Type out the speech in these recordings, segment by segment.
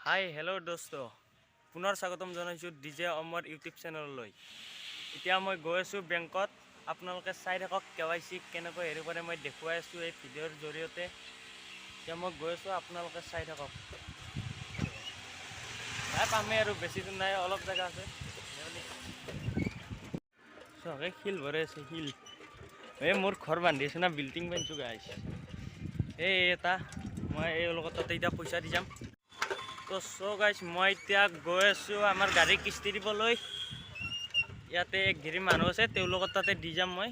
Hi hello दोस्त पुनर स्वागतम जानाइछु डीजे अमर यूट्यूब चेनेलলৈ। এতিয়া মই গৈ আছো বেংকত। আপোনালোকে চাই থাকক কেৱাইসি কেনেকৈ হেৰি কৰে মই দেখুৱাই আছো এই ভিডিঅ'ৰ জৰিয়তে। এতিয়া মই গৈ আছো আপোনালোকে চাই থাকক। নাই পামে আৰু বেছি দূৰ নাই অলপ জায়গা আছে। সবে শিল ভৰে আছে শিল। এই মোৰ ঘৰ বান্ধি আছে না বিল্ডিং বান্ধছো গাইছ। এই এটা মই এই লগত তাতে এতিয়া পইচা দি যাম। तो सो गाइस मैं इतना गई आसो आमार गाड़ी किस्ती दिबलै इते गिरी मानुह आछे तेओलोकर ताते दि जाम मैं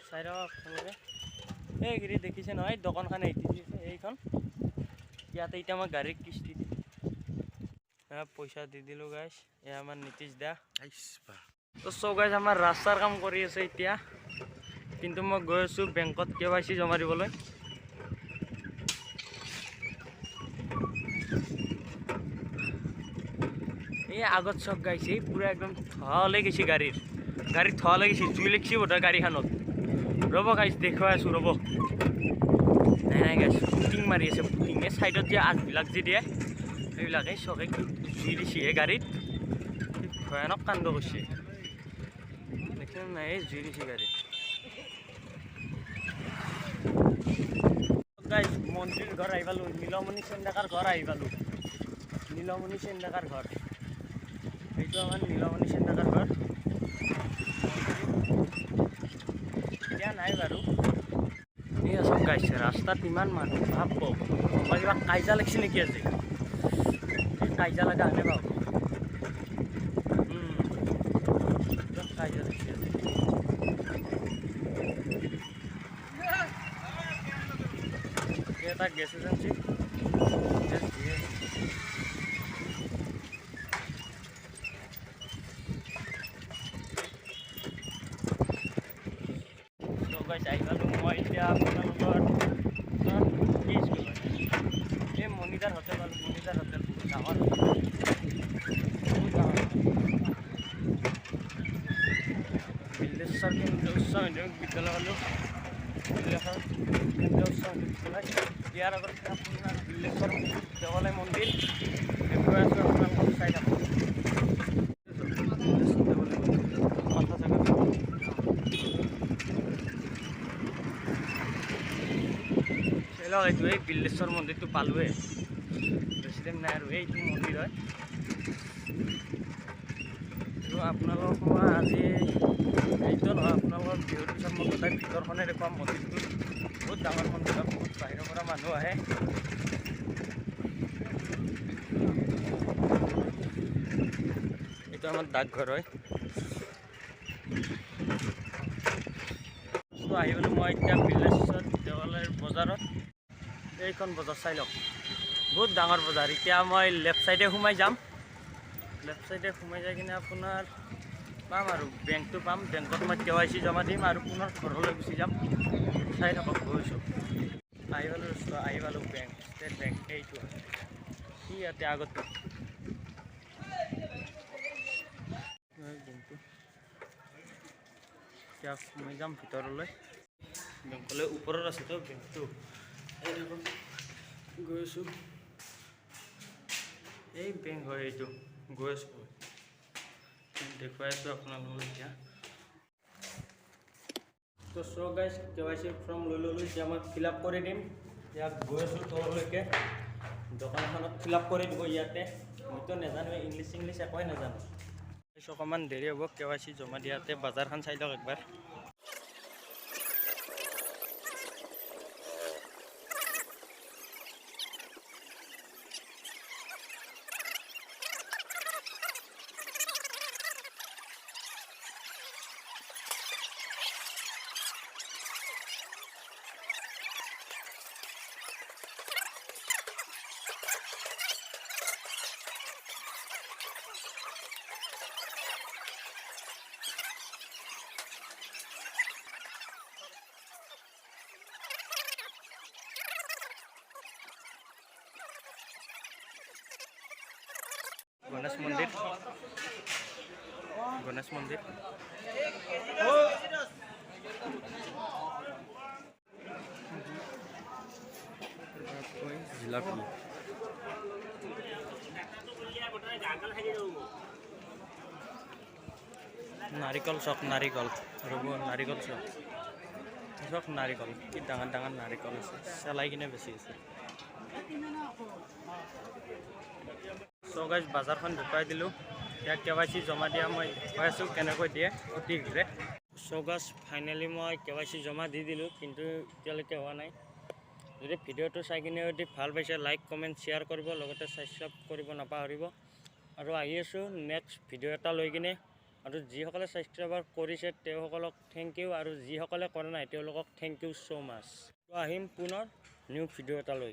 चाइ आपलोके এই गिरी देखिसे নহয় दकानखान এইখন इते इतना मैं गाड़ी किस्ती दी पैसा दी दिलो गाइस ये आमार नीतीश दा। तो सो गाइस आमार रास्तार काम करि आछे इतना किन्तु मैं गई आसो बेंकत केवाईसी जमा दिबलै। ये आगत चक गाइছে पूरा एकदम थले गई गाड़ी थले गई जुई लिखी बोध गाड़ी खान रब गाइस देखा आसो रब ना गाइस पुटिंग मारि आछे पुटिंग साइडत जे आजबिलाक जे दिए सैबिलाके चके जुई दिছে गाड़ी भयानक कांड करছে देखिन ना जुई दिছে गाड़ी गाइस मंदिर घर आइ पालो नीलमणि सेन्डाकार घर आइ पालो नीलमणि सेन्डाकार घर এইটো আমার নীলমণি সেন্টার ঘর এতিয়া নাই বাৰু এই সব গাইছে রাস্তাত ইমান মানুহ ভাবব মই কিবা কাইজা লাগছে নেকি আজি কাইজা লাগা আনে পাও কাইজা লাগছে এটা গ্যাস এজেন্সি मनिदार होटेल बहुत बिल्लेश्वर केन्द्रीय उच्च माध्यमिक विद्यालय केन्द्रीय उच्च माध्यमिक विद्यालय यार आगे अपना बिल्लेश्वर देवालय मंदिर देखुवाई आसो आपलोक चाइ थाকক। बिल्लेश्वर मंदिर तो पालुए बेसि दिन ना मंदिर है तो अपनों आज तो ना अपना बिहुर पिछत मैं गोटे भरखने देखा मंदिर बहुत डाँगर मंदिर बहुत बाहर मानुह आए ये आम डाकघर है तो मैं इतना बिल्लेश्वर देवालय बजार এইখন বজাৰ চাই লওক বহুত ডাঙৰ বজাৰ। এতিয়া মই লেফ্ট সাইডে সোমাই যাম লেফ্ট সাইডে সোমাই যাই কিনে আপোনাৰ পাম আৰু বেংকটো পাম বেংকত মই কেৱাইচি জমা দিম আৰু পুনৰ ঘৰলৈ গুচি যাম। চাই থাকক গৈছোঁ আহি পালোঁ বেংক ষ্টেট বেংক এইটো কি ইয়াতে আগত এতিয়া সোমাই যাম ভিতৰলৈ বেংকলৈ ওপৰত আছে তো বেংকটো गई बेंक है ये गई देखुवाई अपना तो सो गाइस केवाईसी फर्म लै ललो मैं फिलआप कर दीम गई तलैके दकान फिलआप कर दी इते मैं तो नाजानो इंग्लिश इंग्लिश एक नाजानो अकमान देरी हम केवाईसी जमा दियाते बाजार चाइ लक एक बार। गणेश मंदिर जिलापी নাৰিকল চক নাৰিকল ৰ'ব নাৰিকল চক চক নাৰিকল কি ডাঙৰ ডাঙৰ নাৰিকল আছে চেলাই কিনে বেছি আছে চ' গাইজ বাজাৰখন ঢুকাই দিলোঁ এতিয়া KYC জমা দিয়া মই কৈ আছোঁ কেনেকৈ দিয়ে অতি শীঘ্ৰে চ' গাইজ ফাইনেলি মই KYC জমা দি দিলোঁ কিন্তু এতিয়ালৈকে হোৱা নাই যদি ভিডিঅ'টো চাই কিনে যদি ভাল পাইছে লাইক কমেণ্ট শ্বেয়াৰ কৰিব লগতে ছাবস্ক্ৰাইব কৰিব নাপাহৰিব আৰু আহি আছোঁ নেক্সট ভিডিঅ' এটা লৈ কিনে আৰু যিসকলে ছাবস্ক্ৰাইবাৰ কৰিছে তেওঁসকলক থেংক ইউ আৰু যিসকলে কৰা নাই তেওঁলোকক থেংক ইউ ছ' মাছ আহিম পুনৰ নিউ ভিডিঅ' এটা লৈ